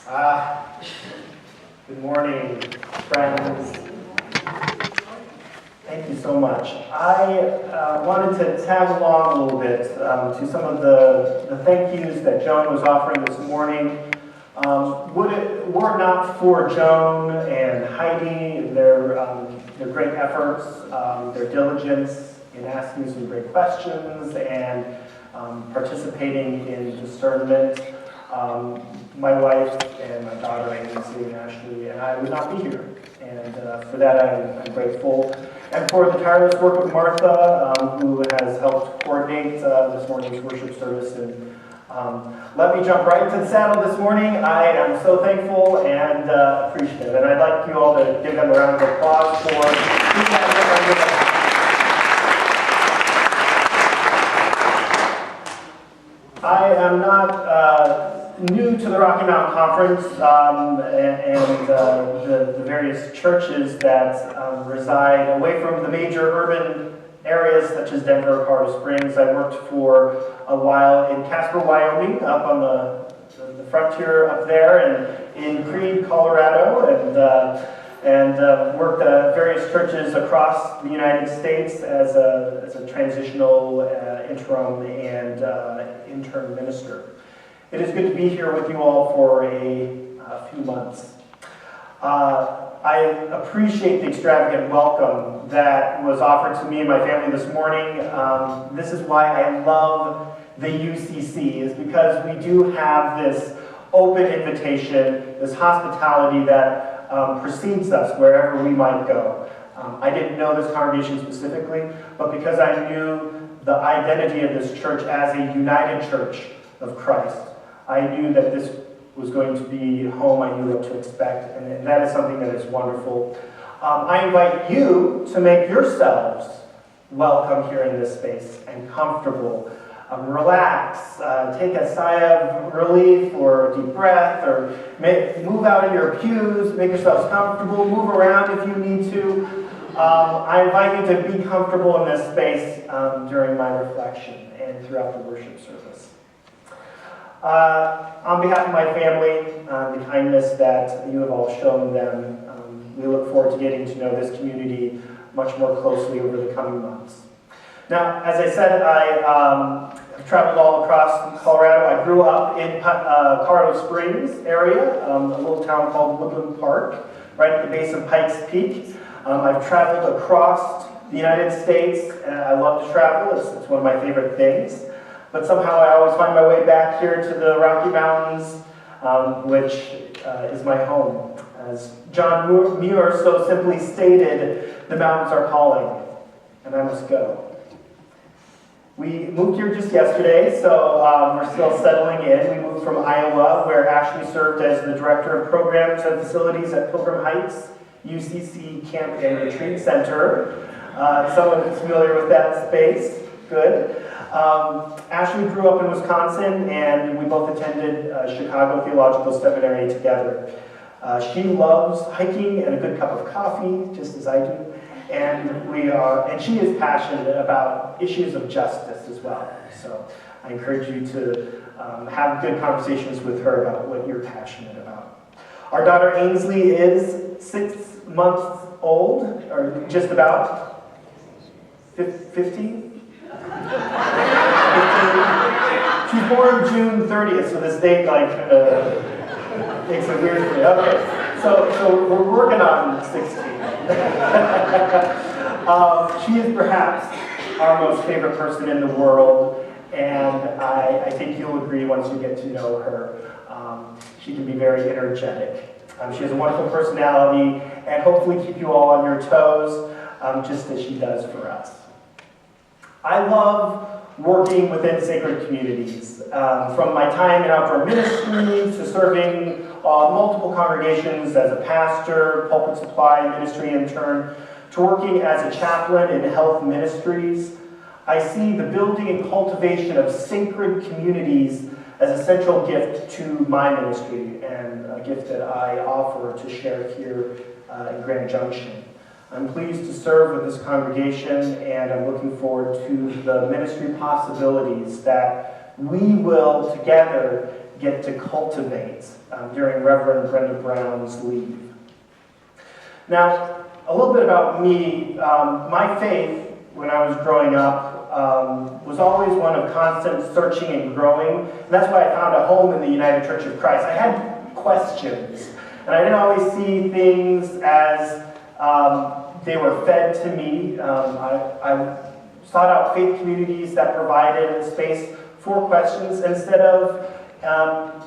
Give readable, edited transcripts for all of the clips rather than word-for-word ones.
Good morning, friends. Thank you so much. I wanted to tag along a little bit to some of the thank yous that Joan was offering this morning. Were it not for Joan and Heidi, their great efforts, their diligence in asking some great questions and participating in discernment, my wife and my daughter, Nancy and Ashley, and I would not be here. And for that, I'm grateful. And for the tireless work of Martha, who has helped coordinate this morning's worship service. And let me jump right to the saddle this morning. I am so thankful and appreciative. And I'd like you all to give them a round of applause for I am not new to the Rocky Mountain Conference and the various churches that reside away from the major urban areas such as Denver or Colorado Springs. I worked for a while in Casper, Wyoming, up on the frontier up there, and in Creede, Colorado, and worked at various churches across the United States as a transitional, interim, and intern minister. It is good to be here with you all for a few months. I appreciate the extravagant welcome that was offered to me and my family this morning. This is why I love the UCC, is because we do have this open invitation, this hospitality that precedes us wherever we might go. I didn't know this congregation specifically, but because I knew the identity of this church as a united church of Christ, I knew that this was going to be home. I knew what to expect, and that is something that is wonderful. I invite you to make yourselves welcome here in this space and comfortable. Relax, take a sigh of relief or a deep breath, or move out of your pews, make yourselves comfortable, move around if you need to. I invite you to be comfortable in this space during my reflection and throughout the worship service. On behalf of my family, the kindness that you have all shown them, we look forward to getting to know this community much more closely over the coming months. Now, as I said, I have traveled all across Colorado. I grew up in Colorado Springs area, a little town called Woodland Park, right at the base of Pikes Peak. I've traveled across the United States, and I love to travel. It's one of my favorite things. But somehow I always find my way back here to the Rocky Mountains, which is my home. As John Muir so simply stated, the mountains are calling, and I must go. We moved here just yesterday, so we're still settling in. We moved from Iowa, where Ashley served as the Director of Programs and Facilities at Pilgrims Heights UCC Camp and Retreat Center. Someone who's familiar with that space, good. Ashley grew up in Wisconsin, and we both attended Chicago Theological Seminary together. She loves hiking and a good cup of coffee, just as I do. And she is passionate about issues of justice as well. So I encourage you to have good conversations with her about what you're passionate about. Our daughter Ainsley is 6 months old, or just about 15. She's born June 30th, so this date makes it weird for me. Okay, so we're working on 16. She is perhaps our most favorite person in the world, and I think you'll agree once you get to know her. She can be very energetic. She has a wonderful personality, and hopefully keep you all on your toes, just as she does for us. I love working within sacred communities, from my time in outdoor ministry to serving multiple congregations as a pastor, pulpit supply ministry intern, to working as a chaplain in health ministries. I see the building and cultivation of sacred communities as a central gift to my ministry, and a gift that I offer to share here in Grand Junction. I'm pleased to serve with this congregation, and I'm looking forward to the ministry possibilities that we will together get to cultivate during Reverend Brenda Brown's leave. Now, a little bit about me. My faith, when I was growing up, was always one of constant searching and growing. And that's why I found a home in the United Church of Christ. I had questions, and I didn't always see things as they were fed to me. I sought out faith communities that provided a space for questions instead of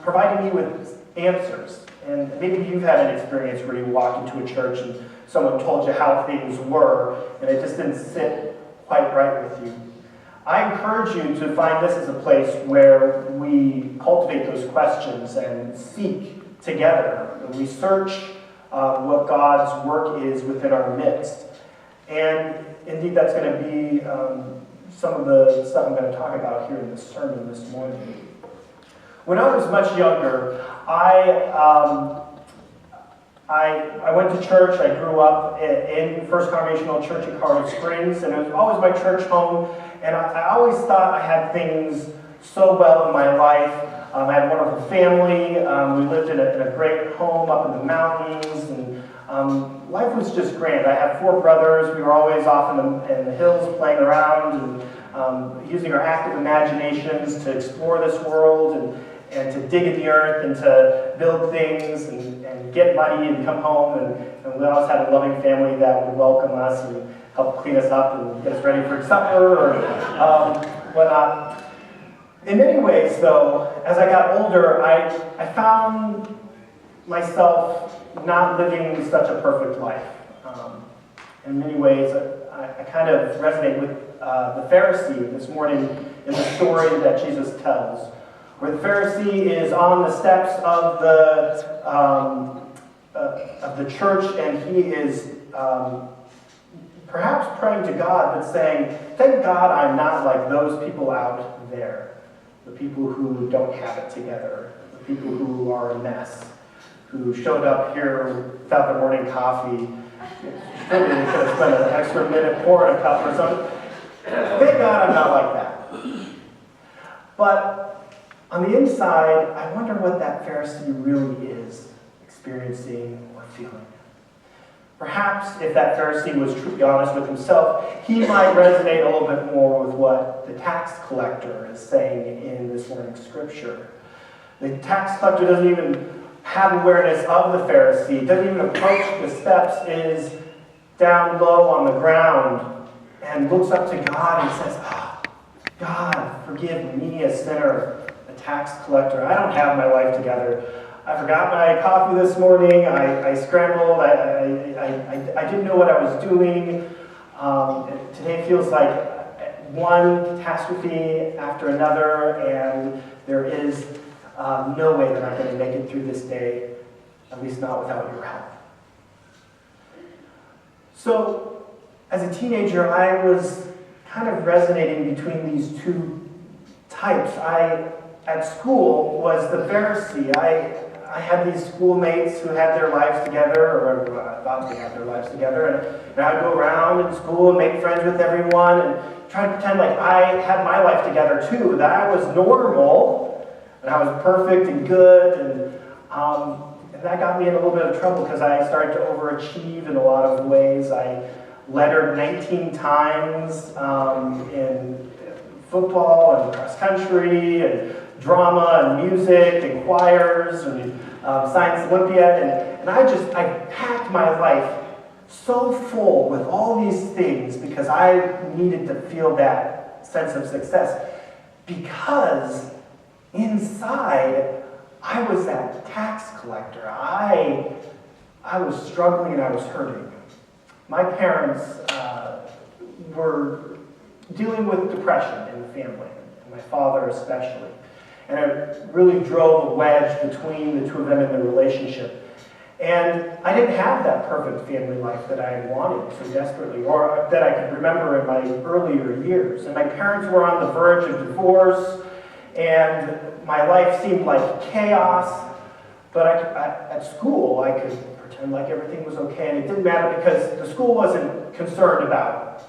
providing me with answers. And maybe you've had an experience where you walk into a church and someone told you how things were, and it just didn't sit quite right with you. I encourage you to find this as a place where we cultivate those questions and seek together. And we search what God's work is within our midst. And indeed, that's going to be some of the stuff I'm going to talk about here in this sermon this morning. When I was much younger, I went to church. I grew up in First Congregational Church in Colorado Springs, and it was always my church home. And I always thought I had things so well in my life. I had a wonderful family. We lived in a great home up in the mountains, and life was just grand. I had 4 brothers. We were always off in the hills playing around and using our active imaginations to explore this world and to dig in the earth and to build things and get money and come home. And we always had a loving family that would welcome us and help clean us up and get us ready for supper or whatnot. In many ways, though, as I got older, I found myself not living such a perfect life. In many ways, I kind of resonate with the Pharisee this morning in the story that Jesus tells, where the Pharisee is on the steps of the church, and he is perhaps praying to God, but saying, "Thank God I'm not like those people out there, the people who don't have it together, the people who are a mess, who showed up here without their morning coffee. They could have spent an extra minute pouring a cup or something. Thank God I'm not like that." But on the inside, I wonder what that Pharisee really is experiencing or feeling. Perhaps if that Pharisee was truly honest with himself, he might resonate a little bit more with what the tax collector is saying in this morning's scripture. The tax collector doesn't even have awareness of the Pharisee, doesn't even approach the steps, is down low on the ground and looks up to God and says, "Oh, God, forgive me, a sinner, a tax collector. I don't have my life together. I forgot my coffee this morning. I scrambled. I didn't know what I was doing. Today feels like one catastrophe after another, and there is no way that I'm going to make it through this day, at least not without your help." So, as a teenager, I was kind of resonating between these two types. At school, was the Pharisee. I had these schoolmates who had their lives together, or I thought they had their lives together, and I'd go around in school and make friends with everyone and try to pretend like I had my life together too, that I was normal, and I was perfect and good, and that got me in a little bit of trouble because I started to overachieve in a lot of ways. I lettered 19 times in football and cross country and drama and music and choirs and Science Olympiad, and I packed my life so full with all these things because I needed to feel that sense of success, because inside I was that tax collector. I was struggling and I was hurting. My parents were dealing with depression in the family, and my father especially. And it really drove a wedge between the two of them in their relationship. And I didn't have that perfect family life that I wanted so desperately, or that I could remember in my earlier years. And my parents were on the verge of divorce, and my life seemed like chaos. But at school, I could pretend like everything was okay, and it didn't matter because the school wasn't concerned about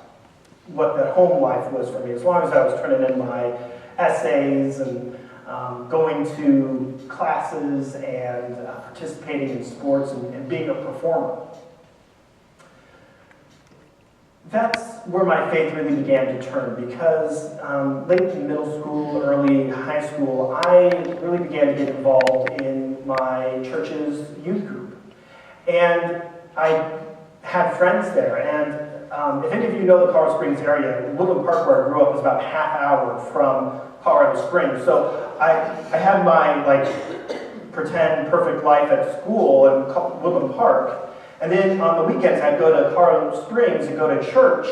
what the home life was for me, as long as I was turning in my essays and going to classes and participating in sports and being a performer. That's where my faith really began to turn, because late in middle school, early high school, I really began to get involved in my church's youth group. And I had friends there, and if any of you know the Colorado Springs area, Woodland Park, where I grew up, is about half hour from Colorado Springs. So I had my pretend perfect life at school in Woodland Park. And then on the weekends, I'd go to Colorado Springs and go to church.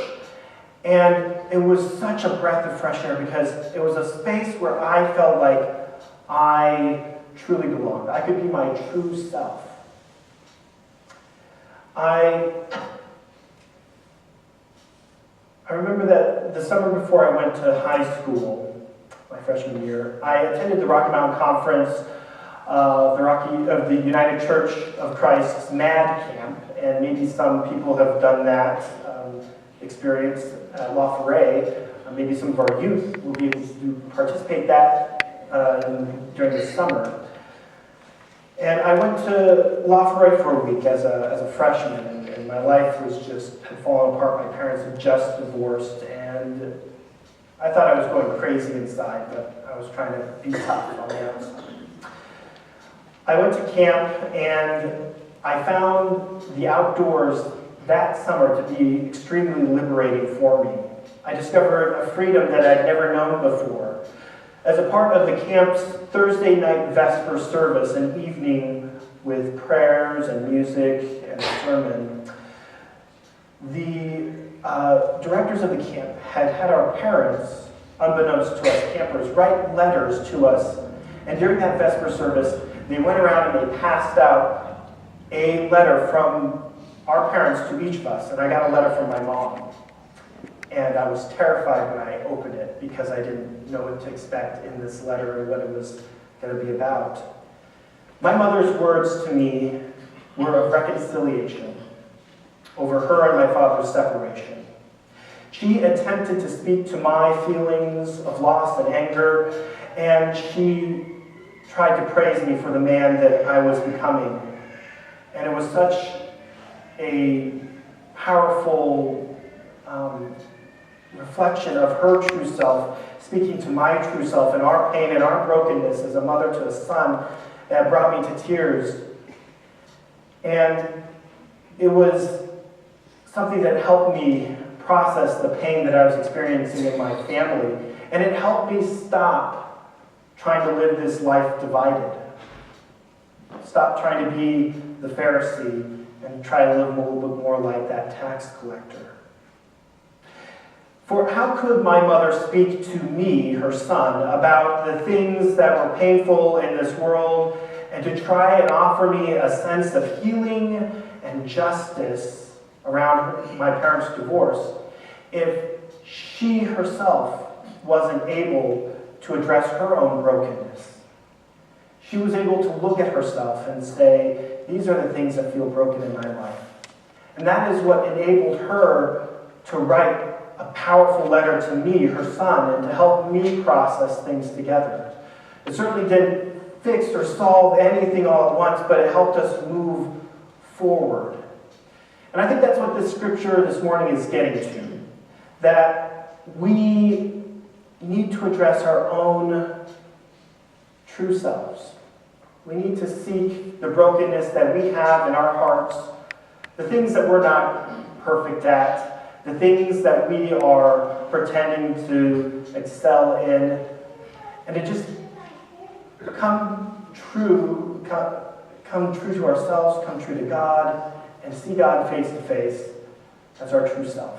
And it was such a breath of fresh air, because it was a space where I felt like I truly belonged. I could be my true self. I remember that the summer before I went to high school, my freshman year, I attended the Rocky Mountain Conference of the United Church of Christ's MAD camp, and maybe some people have done that experience at La Forêt. Maybe some of our youth will be able to participate that during the summer. And I went to La Forêt for a week as a freshman, and my life had fallen apart. My parents had just divorced, and I thought I was going crazy inside, but I was trying to be tough on the outside. I went to camp, and I found the outdoors that summer to be extremely liberating for me. I discovered a freedom that I'd never known before. As a part of the camp's Thursday night Vesper service, an evening with prayers and music and a sermon, the directors of the camp had our parents, unbeknownst to us campers, write letters to us. And during that Vesper service, they went around and they passed out a letter from our parents to each of us. And I got a letter from my mom. And I was terrified when I opened it, because I didn't know what to expect in this letter and what it was going to be about. My mother's words to me were of reconciliation over her and my father's separation. She attempted to speak to my feelings of loss and anger, and she tried to praise me for the man that I was becoming. And it was such a powerful reflection of her true self, speaking to my true self and our pain and our brokenness as a mother to a son, that brought me to tears. And it was something that helped me process the pain that I was experiencing in my family. And it helped me stop trying to live this life divided. Stop trying to be the Pharisee and try to live a little bit more like that tax collector. For how could my mother speak to me, her son, about the things that were painful in this world, and to try and offer me a sense of healing and justice around my parents' divorce, if she herself wasn't able to address her own brokenness? She was able to look at herself and say, these are the things that feel broken in my life. And that is what enabled her to write a powerful letter to me, her son, and to help me process things together. It certainly didn't fix or solve anything all at once, but it helped us move forward. And I think that's what this scripture this morning is getting to, that we need to address our own true selves. We need to seek the brokenness that we have in our hearts, the things that we're not perfect at, the things that we are pretending to excel in, and to just come true to ourselves, come true to God, and see God face to face as our true self.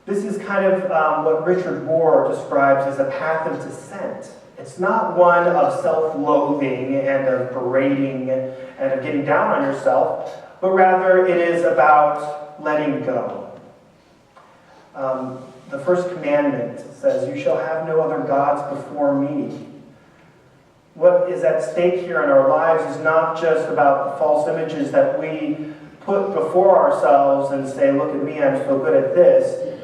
This is kind of what Richard Rohr describes as a path of descent. It's not one of self-loathing and of berating and of getting down on yourself, but rather it is about letting go. The first commandment says, "You shall have no other gods before me." What is at stake here in our lives is not just about the false images that we put before ourselves and say, look at me, I'm so good at this.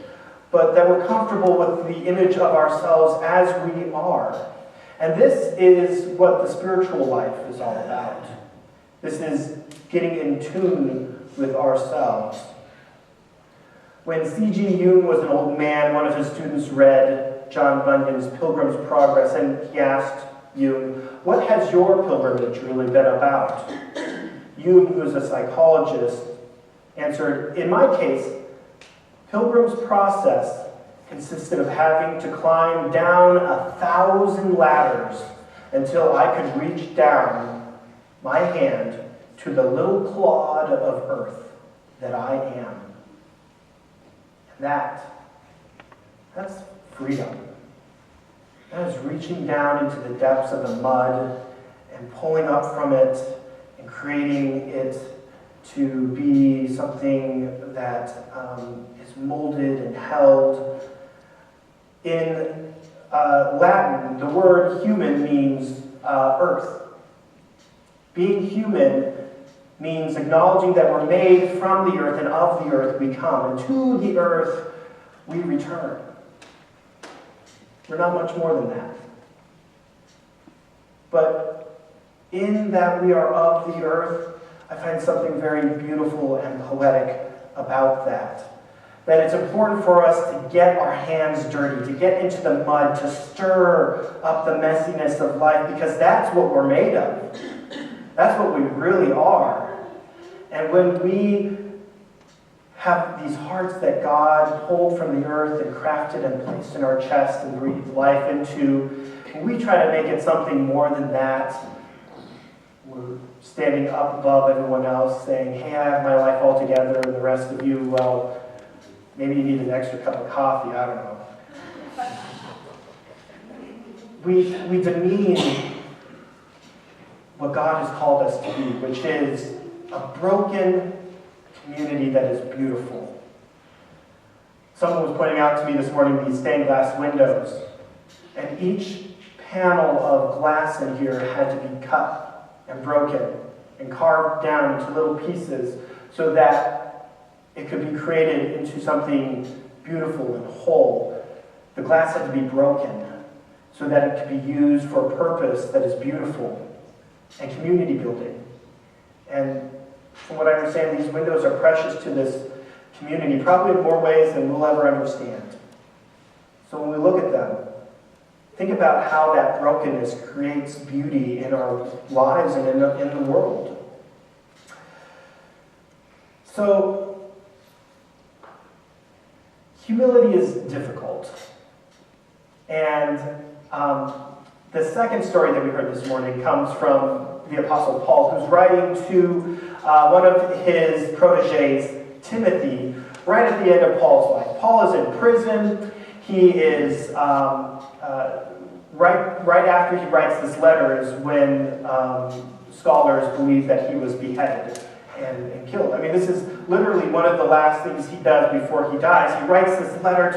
but that we're comfortable with the image of ourselves as we are. And this is what the spiritual life is all about. This is getting in tune with ourselves. When C.G. Jung was an old man, one of his students read John Bunyan's Pilgrims Progress, and he asked Jung, "What has your pilgrimage really been about?" Jung, who's a psychologist, answered, "In my case, Pilgrim's process consisted of having to climb down 1,000 ladders until I could reach down my hand to the little clod of earth that I am." And that's freedom. That is reaching down into the depths of the mud and pulling up from it and creating it to be something that is molded and held. In Latin, the word human means earth. Being human means acknowledging that we're made from the earth, and of the earth we come, and to the earth we return. We're not much more than that. But in that we are of the earth, I find something very beautiful and poetic about that. That it's important for us to get our hands dirty, to get into the mud, to stir up the messiness of life, because that's what we're made of. That's what we really are. And when we have these hearts that God pulled from the earth and crafted and placed in our chest and breathed life into, and we try to make it something more than that, we're standing up above everyone else saying, "Hey, I have my life all together," and the rest of you, well, maybe you need an extra cup of coffee, I don't know. We demean what God has called us to be, which is a broken community that is beautiful. Someone was pointing out to me this morning these stained glass windows, and each panel of glass in here had to be cut and broken and carved down into little pieces so that it could be created into something beautiful and whole. The glass had to be broken so that it could be used for a purpose that is beautiful and community building. And from what I understand, these windows are precious to this community, probably in more ways than we'll ever understand. So when we look at them, think about how that brokenness creates beauty in our lives and in the world. So, humility is difficult. And the second story that we heard this morning comes from the Apostle Paul, who's writing to one of his proteges, Timothy, right at the end of Paul's life. Paul is in prison. He is, right after he writes this letter is when scholars believe that he was beheaded and killed. I mean, this is literally one of the last things he does before he dies. He writes this letter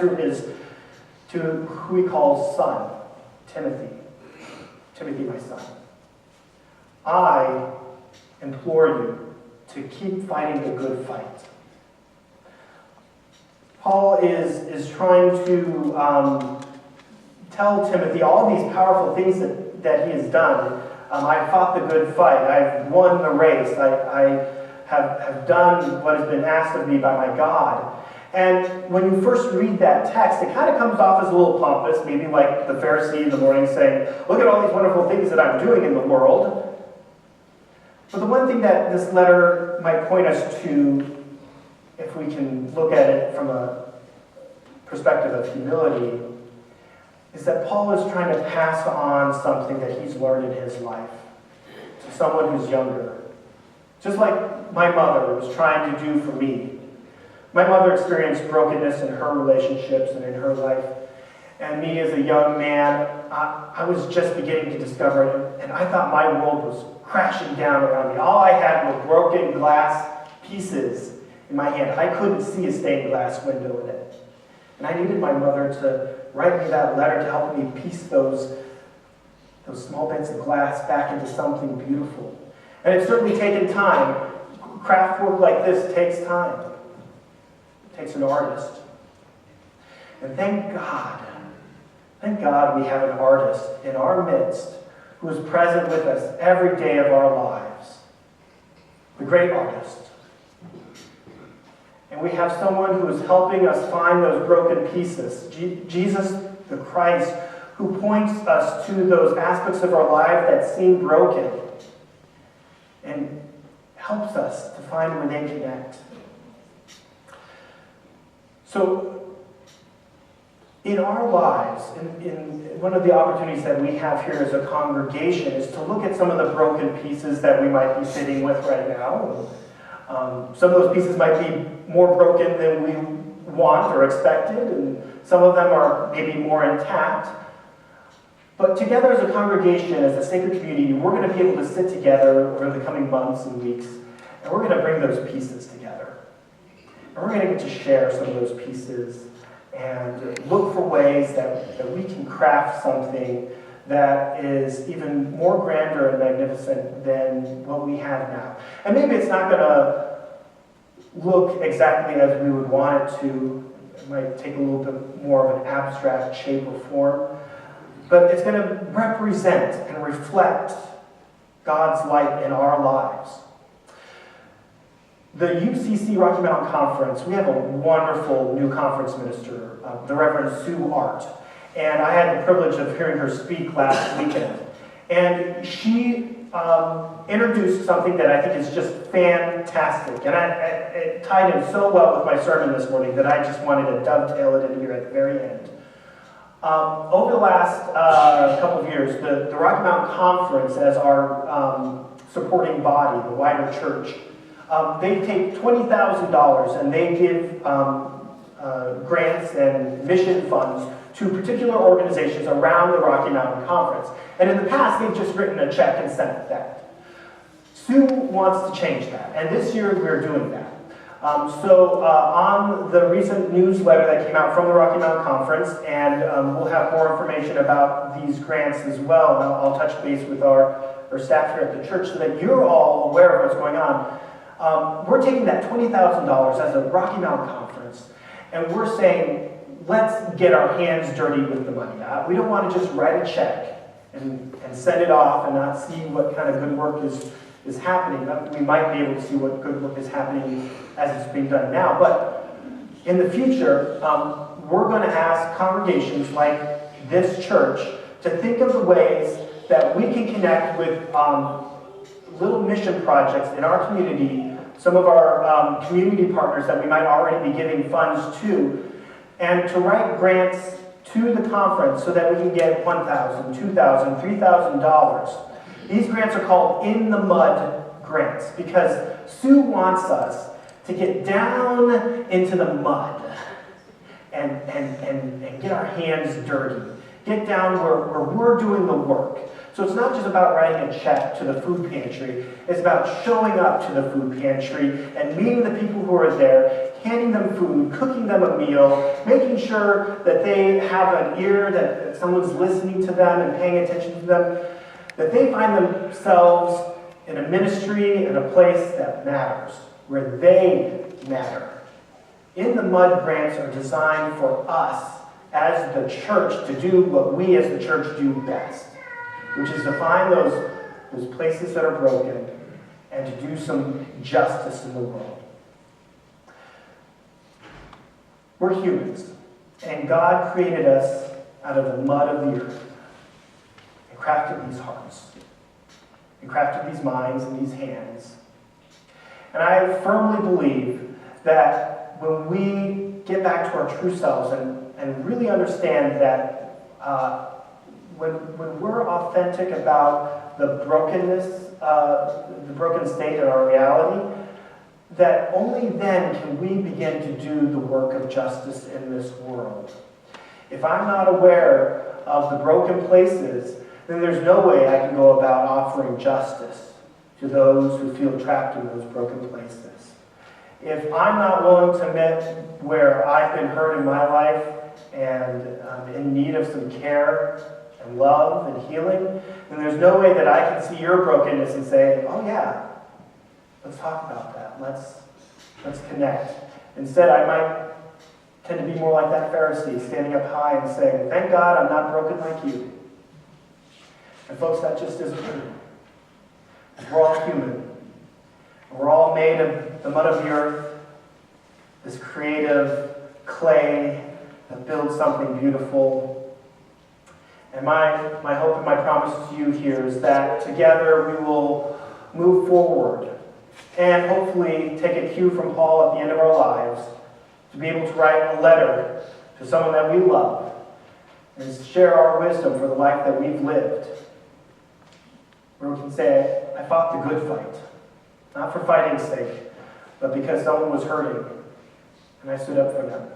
to who he calls son, Timothy. Timothy, my son. I implore you to keep fighting the good fight. Paul is trying to tell Timothy all these powerful things that he has done. I've fought the good fight. I've won the race. I have done what has been asked of me by my God. And when you first read that text, it kind of comes off as a little pompous, maybe like the Pharisee in the morning saying, "Look at all these wonderful things that I'm doing in the world." But the one thing that this letter might point us to, if we can look at it from a perspective of humility, is that Paul is trying to pass on something that he's learned in his life to someone who's younger. Just like my mother was trying to do for me. My mother experienced brokenness in her relationships and in her life. And me as a young man, I was just beginning to discover it. And I thought my world was crashing down around me. All I had were broken glass pieces in my hand. I couldn't see a stained glass window in it. And I needed my mother to write me that letter to help me piece those small bits of glass back into something beautiful. And it's certainly taken time. Craft work like this takes time. It takes an artist. And thank God we have an artist in our midst who is present with us every day of our lives. The great artist. And we have someone who is helping us find those broken pieces. Jesus, the Christ, who points us to those aspects of our life that seem broken and helps us to find where they connect. So, in our lives, in one of the opportunities that we have here as a congregation is to look at some of the broken pieces that we might be sitting with right now. Some of those pieces might be more broken than we want or expected, and some of them are maybe more intact. But together as a congregation, as a sacred community, we're going to be able to sit together over the coming months and weeks, and we're going to bring those pieces together. And we're going to get to share some of those pieces and look for ways that we can craft something that is even more grander and magnificent than what we have now. And maybe it's not going to look exactly as we would want it to. It might take a little bit more of an abstract shape or form. But it's going to represent and reflect God's light in our lives. The UCC Rocky Mountain Conference, we have a wonderful new conference minister, the Reverend Sue Art. And I had the privilege of hearing her speak last weekend. And she introduced something that I think is just fantastic. And it tied in so well with my sermon this morning that I just wanted to dovetail it in here at the very end. Over the last couple of years, the Rocky Mountain Conference, as our supporting body, the wider church, they take $20,000 and they give grants and mission funds to particular organizations around the Rocky Mountain Conference. And in the past, they've just written a check and sent that. Sue wants to change that, and this year we're doing that. So on the recent newsletter that came out from the Rocky Mountain Conference, and we'll have more information about these grants as well, and I'll touch base with our staff here at the church so that you're all aware of what's going on. We're taking that $20,000 as a Rocky Mountain Conference, and we're saying, let's get our hands dirty with the money. We don't want to just write a check and send it off and not see what kind of good work is happening. We might be able to see what good work is happening as it's being done now. But in the future, we're going to ask congregations like this church to think of the ways that we can connect with little mission projects in our community, some of our community partners that we might already be giving funds to, and to write grants to the conference so that we can get $1,000, $2,000, $3,000. These grants are called In the Mud grants because Sue wants us to get down into the mud and get our hands dirty. Get down where we're doing the work. So it's not just about writing a check to the food pantry. It's about showing up to the food pantry and meeting the people who are there, handing them food, cooking them a meal, making sure that they have an ear, that someone's listening to them and paying attention to them, that they find themselves in a ministry and a place that matters, where they matter. In the Mud grants are designed for us as the church to do what we as the church do best, which is to find those places that are broken and to do some justice in the world. We're humans, and God created us out of the mud of the earth and crafted these hearts and crafted these minds and these hands. And I firmly believe that when we get back to our true selves and really understand that when we're authentic about the brokenness, the broken state of our reality, that only then can we begin to do the work of justice in this world. If I'm not aware of the broken places, then there's no way I can go about offering justice to those who feel trapped in those broken places. If I'm not willing to admit where I've been hurt in my life and in need of some care and love and healing, then there's no way that I can see your brokenness and say, oh yeah, let's talk about that. Let's connect. Instead, I might tend to be more like that Pharisee, standing up high and saying, thank God I'm not broken like you. And folks, that just isn't true. We're all human. We're all made of the mud of the earth, this creative clay that builds something beautiful. And my hope and my promise to you here is that together we will move forward and hopefully take a cue from Paul at the end of our lives to be able to write a letter to someone that we love and share our wisdom for the life that we've lived. Where we can say, I fought the good fight, not for fighting's sake, but because someone was hurting, and I stood up for them.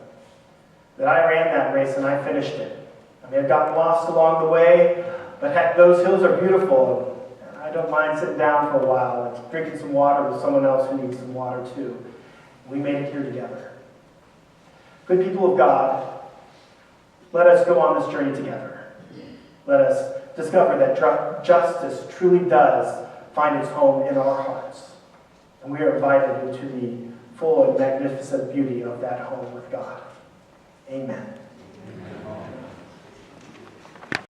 That I ran that race and I finished it. I may have gotten lost along the way, but heck, those hills are beautiful, and I don't mind sitting down for a while and drinking some water with someone else who needs some water too. We made it here together. Good people of God, let us go on this journey together. Let us discover that justice truly does find its home in our hearts. And we are invited into the full and magnificent beauty of that home with God. Amen.